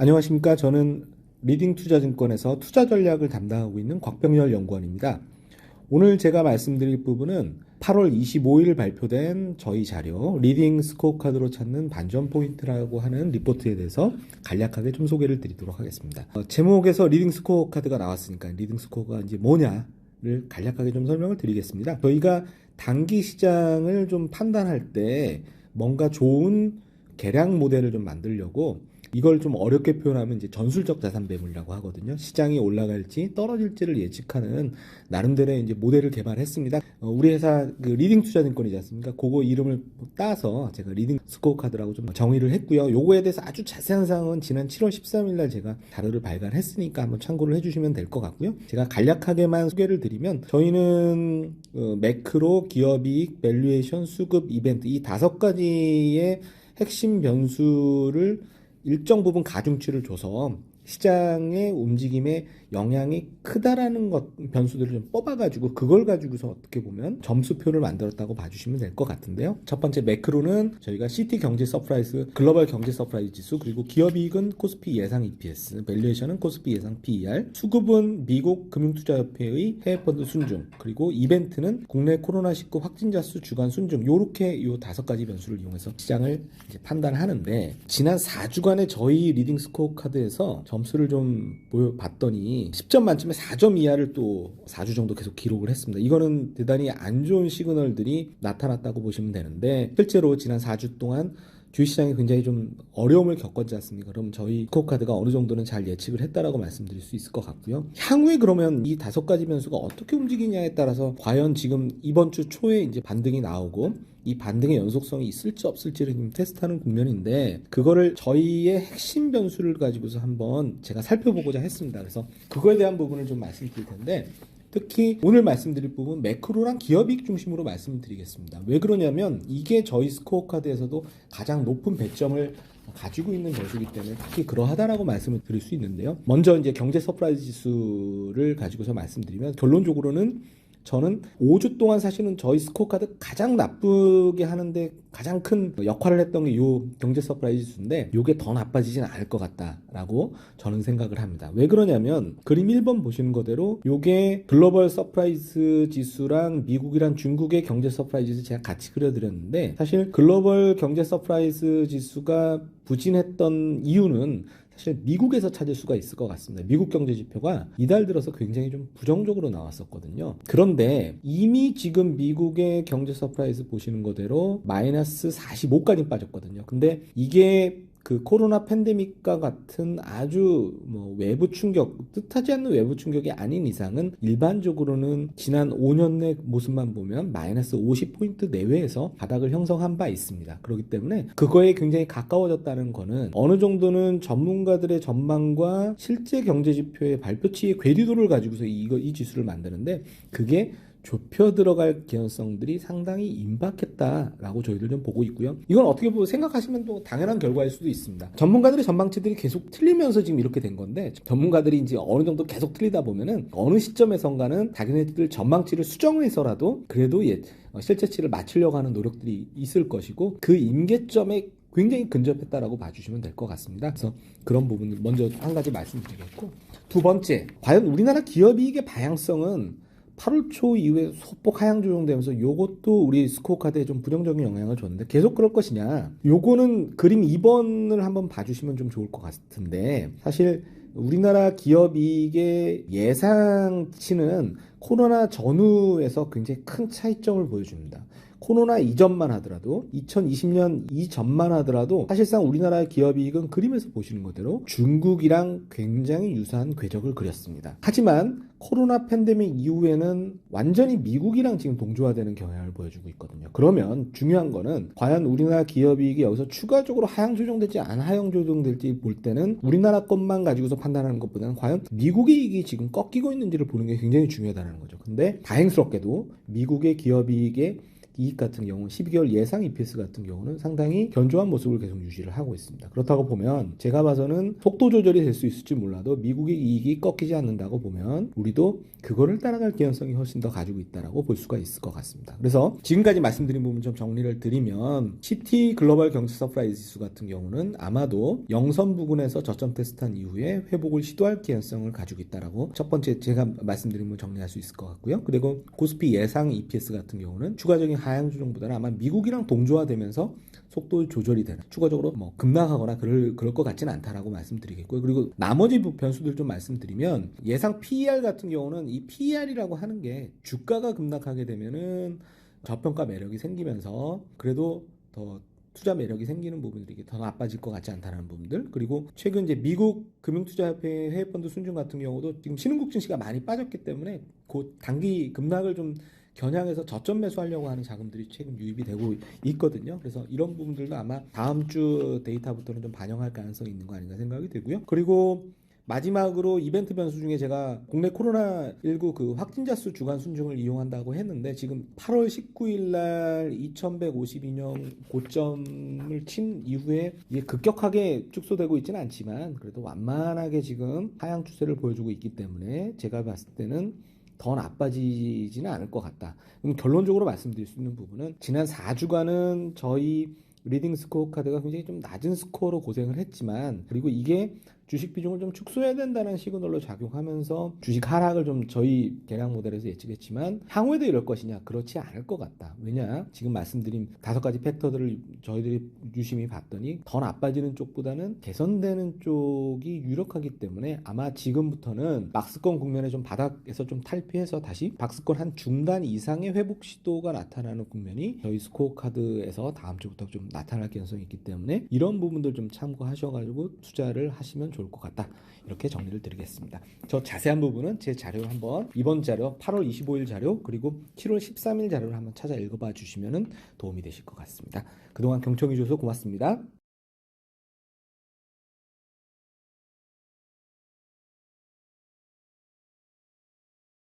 안녕하십니까. 저는 리딩투자증권에서 투자 전략을 담당하고 있는 곽병열 연구원입니다. 오늘 제가 말씀드릴 부분은 8월 25일 발표된 저희 자료 리딩 스코어카드로 찾는 반전 포인트라고 하는 리포트에 대해서 간략하게 좀 소개를 드리도록 하겠습니다. 제목에서 리딩 스코어카드가 나왔으니까 리딩 스코어가 이제 뭐냐를 간략하게 좀 설명을 드리겠습니다. 저희가 단기 시장을 좀 판단할 때 뭔가 좋은 계량 모델을 좀 만들려고 이걸 좀 어렵게 표현하면 이제 전술적 자산 배분이라고 하거든요. 시장이 올라갈지 떨어질지를 예측하는 나름대로의 이제 모델을 개발했습니다. 우리 회사 그 리딩 투자증권이지 않습니까? 그거 이름을 따서 제가 리딩 스코어카드라고 좀 정의를 했고요. 요거에 대해서 아주 자세한 사항은 지난 7월 13일 날 제가 자료를 발간했으니까 한번 참고를 해주시면 될 것 같고요. 제가 간략하게만 소개를 드리면 저희는 매크로, 기업이익, 밸류에이션, 수급, 이벤트 이 5가지의 핵심 변수를 일정 부분 가중치를 줘서 시장의 움직임에 영향이 크다라는 변수들을 좀 뽑아가지고 그걸 가지고서 어떻게 보면 점수표를 만들었다고 봐주시면 될 것 같은데요. 첫 번째 매크로는 저희가 CT 경제 서프라이즈, 글로벌 경제 서프라이즈 지수, 그리고 기업이익은 코스피 예상 EPS, 밸류에이션은 코스피 예상 PER, 수급은 미국 금융투자협회의 해외펀드 순증, 그리고 이벤트는 국내 코로나19 확진자 수 주간 순증, 요렇게 요 5가지 변수를 이용해서 시장을 이제 판단하는데 지난 4주간의 저희 리딩 스코어 카드에서 점수를 좀 봤더니 10점 만점에 4점 이하를 또 4주 정도 계속 기록을 했습니다. 이거는 대단히 안 좋은 시그널들이 나타났다고 보시면 되는데 실제로 지난 4주 동안 주식시장이 굉장히 좀 어려움을 겪었지 않습니까? 그럼 저희 스코어카드가 어느 정도는 잘 예측을 했다라고 말씀드릴 수 있을 것 같고요. 향후에 그러면 이 5가지 변수가 어떻게 움직이냐에 따라서 과연 지금 이번 주 초에 이제 반등이 나오고 이 반등의 연속성이 있을지 없을지를 좀 테스트하는 국면인데 그거를 저희의 핵심 변수를 가지고서 한번 제가 살펴보고자 했습니다. 그래서 그거에 대한 부분을 좀 말씀드릴 텐데 특히 오늘 말씀드릴 부분 매크로랑 기업이익 중심으로 말씀드리겠습니다. 왜 그러냐면 이게 저희 스코어카드에서도 가장 높은 배점을 가지고 있는 변수이기 때문에 특히 그러하다라고 말씀을 드릴 수 있는데요. 먼저 이제 경제 서프라이즈 지수를 가지고서 말씀드리면 결론적으로는 저는 5주 동안 사실은 저희 스코어카드 가장 나쁘게 하는데 가장 큰 역할을 했던 게 이 경제 서프라이즈 지수인데 이게 더 나빠지지는 않을 것 같다라고 저는 생각을 합니다. 왜 그러냐면 그림 1번 보시는 거대로 이게 글로벌 서프라이즈 지수랑 미국이랑 중국의 경제 서프라이즈 지수 제가 같이 그려드렸는데 사실 글로벌 경제 서프라이즈 지수가 부진했던 이유는 사실 미국에서 찾을 수가 있을 것 같습니다. 미국 경제 지표가 이달 들어서 굉장히 좀 부정적으로 나왔었거든요. 그런데 이미 지금 미국의 경제 서프라이즈 보시는 거대로 마이너스 45까지 빠졌거든요. 근데 이게 그 코로나 팬데믹과 같은 아주 외부 충격, 뜻하지 않는 외부 충격이 아닌 이상은 일반적으로는 지난 5년 내 모습만 보면 마이너스 50포인트 내외에서 바닥을 형성한 바 있습니다. 그렇기 때문에 그거에 굉장히 가까워졌다는 거는 어느 정도는 전문가들의 전망과 실제 경제 지표의 발표치의 괴리도를 가지고서 이 지수를 만드는데 그게 좁혀 들어갈 개연성들이 상당히 임박했다라고 저희들 좀 보고 있고요. 이건 어떻게 보면 생각하시면 또 당연한 결과일 수도 있습니다. 전문가들의 전망치들이 계속 틀리면서 지금 이렇게 된 건데 전문가들이 이제 어느 정도 계속 틀리다 보면은 어느 시점에선가는 자기네들 전망치를 수정해서라도 그래도 실제치를 맞추려고 하는 노력들이 있을 것이고 그 임계점에 굉장히 근접했다라고 봐주시면 될 것 같습니다. 그래서 그런 부분을 먼저 한 가지 말씀드리겠고 두 번째, 과연 우리나라 기업이익의 방향성은 8월 초 이후에 소폭 하향 조정되면서 이것도 우리 스코어카드에 좀 부정적인 영향을 줬는데 계속 그럴 것이냐, 요거는 그림 2번을 한번 봐주시면 좀 좋을 것 같은데 사실 우리나라 기업이익의 예상치는 코로나 전후에서 굉장히 큰 차이점을 보여줍니다. 코로나 이전만 하더라도 2020년 이전만 하더라도 사실상 우리나라의 기업이익은 그림에서 보시는 거대로 중국이랑 굉장히 유사한 궤적을 그렸습니다. 하지만 코로나 팬데믹 이후에는 완전히 미국이랑 지금 동조화되는 경향을 보여주고 있거든요. 그러면 중요한 거는 과연 우리나라 기업이익이 여기서 추가적으로 하향 조정될지 안 하향 조정될지 볼 때는 우리나라 것만 가지고서 판단하는 것보다는 과연 미국의 이익이 지금 꺾이고 있는지를 보는 게 굉장히 중요하다는 거죠. 근데 다행스럽게도 미국의 기업이익의 이익 같은 경우 12개월 예상 EPS 같은 경우는 상당히 견조한 모습을 계속 유지를 하고 있습니다. 그렇다고 보면 제가 봐서는 속도 조절이 될 수 있을지 몰라도 미국의 이익이 꺾이지 않는다고 보면 우리도 그거를 따라갈 개연성이 훨씬 더 가지고 있다라고 볼 수가 있을 것 같습니다. 그래서 지금까지 말씀드린 부분 좀 정리를 드리면 CT 글로벌 경제 서프라이즈 지수 같은 경우는 아마도 영선 부근에서 저점 테스트한 이후에 회복을 시도할 개연성을 가지고 있다라고 첫 번째 제가 말씀드린 부분 정리할 수 있을 것 같고요. 그리고 코스피 예상 EPS 같은 경우는 추가적인 하향 조정보다는 아마 미국이랑 동조화되면서 속도 조절이 되는 추가적으로 뭐 급락하거나 그럴 것 같지는 않다라고 말씀드리겠고요. 그리고 나머지 변수들 좀 말씀드리면 예상 PER 같은 경우는 이 PER이라고 하는 게 주가가 급락하게 되면은 저평가 매력이 생기면서 그래도 더 투자 매력이 생기는 부분들이 더 나빠질 것 같지 않다는 부분들. 그리고 최근 이제 미국 금융투자협회 해외펀드 순증 같은 경우도 지금 신흥국 증시가 많이 빠졌기 때문에 그 단기 급락을 좀 겨냥해서 저점 매수하려고 하는 자금들이 최근 유입이 되고 있거든요. 그래서 이런 부분들도 아마 다음 주 데이터부터는 좀 반영할 가능성이 있는 거 아닌가 생각이 되고요. 그리고 마지막으로 이벤트 변수 중에 제가 국내 코로나19 그 확진자 수 주간 순증을 이용한다고 했는데 지금 8월 19일 날 2152년 고점을 친 이후에 이게 급격하게 축소되고 있지는 않지만 그래도 완만하게 지금 하향 추세를 보여주고 있기 때문에 제가 봤을 때는 더 나빠지지는 않을 것 같다. 그럼 결론적으로 말씀드릴 수 있는 부분은 지난 4주간은 저희 리딩 스코어 카드가 굉장히 좀 낮은 스코어로 고생을 했지만 그리고 이게 주식 비중을 좀 축소해야 된다는 시그널로 작용하면서 주식 하락을 좀 저희 계량 모델에서 예측했지만 향후에도 이럴 것이냐 그렇지 않을 것 같다. 왜냐 지금 말씀드린 5가지 팩터들을 저희들이 유심히 봤더니 더 나빠지는 쪽보다는 개선되는 쪽이 유력하기 때문에 아마 지금부터는 박스권 국면에 좀 바닥에서 좀 탈피해서 다시 박스권 한 중단 이상의 회복 시도가 나타나는 국면이 저희 스코어 카드에서 다음 주부터 좀 나타날 가능성이 있기 때문에 이런 부분들 좀 참고하셔가지고 투자를 하시면 좋을 것 같다. 이렇게 정리를 드리겠습니다. 저 자세한 부분은 제 자료 한번 이번 자료 8월 25일 자료 그리고 7월 13일 자료를 한번 찾아 읽어봐 주시면 도움이 되실 것 같습니다. 그동안 경청해 주셔서 고맙습니다.